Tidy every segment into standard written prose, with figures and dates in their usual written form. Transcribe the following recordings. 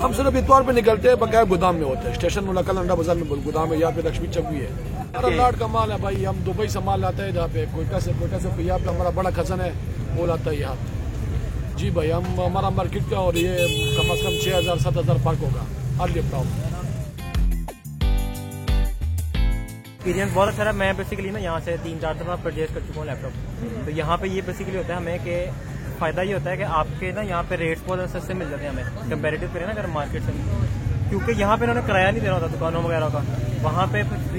हम सिर्फ इतवार पे निकलते हैं, बकाया गोदाम में होते हैं। स्टेशन मुलाकाल अंडा बाजार में गोदाम है, यहाँ पे लक्ष्मी चौक भी है। हमारा लाट का माल है भाई, हम दुबई से माल लाते हैं जहाँ पे कोयटा से यहाँ पे हमारा बड़ा खजन है, वो लाता है यहाँ पे। जी भाई, हम हमारा मार्केट का और ये कम से कम 6,000-7,000 फर्क होगा हर लैपटॉप। एक्सपीरियंस बहुत अच्छा रहा। मैं बेसिकली ना यहाँ से 3-4 दफ़ा परचेज कर चुका हूँ लैपटॉप। तो यहाँ पे ये बेसिकली होता है हमें कि फ़ायदा ये होता है कि आपके ना यहाँ पे रेट्स बहुत सस्ते मिल जाते हैं हमें, कंपैरेटिव करें ना अगर मार्केट से, क्योंकि यहाँ पे इन्होंने किराया नहीं देना होता दुकानों वगैरह का। वहाँ पे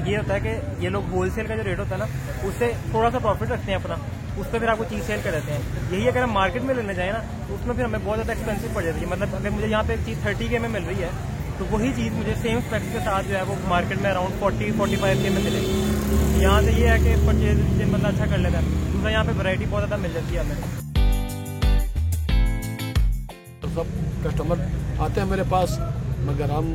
ये होता है कि ये लोग होलसेल का जो रेट होता है ना उससे थोड़ा सा प्रॉफिट रखते हैं अपना, उस पर फिर आपको चीज़ सेल कर देते हैं। यही अगर हम मार्केट में लेने जाए ना तो उसमें फिर हमें बहुत ज़्यादा एक्सपेंसिव पड़ जाती है। मतलब अगर मुझे यहाँ पे एक चीज़ 30K में मिल रही है तो वही चीज़ मुझे सेम स्पेक्स के साथ जो है वो मार्केट में अराउंड 40-45K में मिलेगी। यहाँ से ये है कि परचेज मतलब अच्छा कर लेता है। दूसरा यहाँ पे वैरायटी बहुत ज़्यादा मिल जाती है हमें। सब कस्टमर आते हैं मेरे पास, मगर हम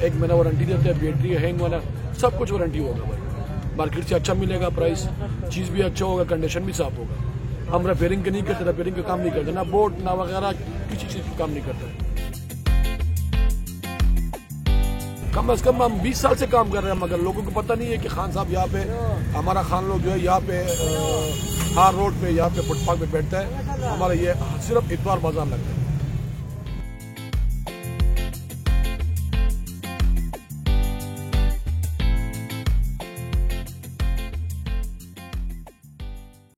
1 महीना वारंटी देते हैं, बैटरी हैंग वाला सब कुछ वारंटी होगा भाई। मार्केट से अच्छा मिलेगा प्राइस, चीज़ भी अच्छा होगा, कंडीशन भी साफ होगा। हम रिपेयरिंग के नहीं करते, रिपेयरिंग का काम नहीं करते, ना बोर्ड ना वगैरह किसी चीज़ का काम नहीं करते। कम से कम हम 20 साल से काम कर रहे हैं, मगर लोगों को पता नहीं है कि खान साहब यहाँ पे, हमारा खान लोग जो है यहाँ पे हार रोड पे, यहाँ पे फुटपाथ पे बैठता है। हमारा ये सिर्फ इतवार बाजार लगता है।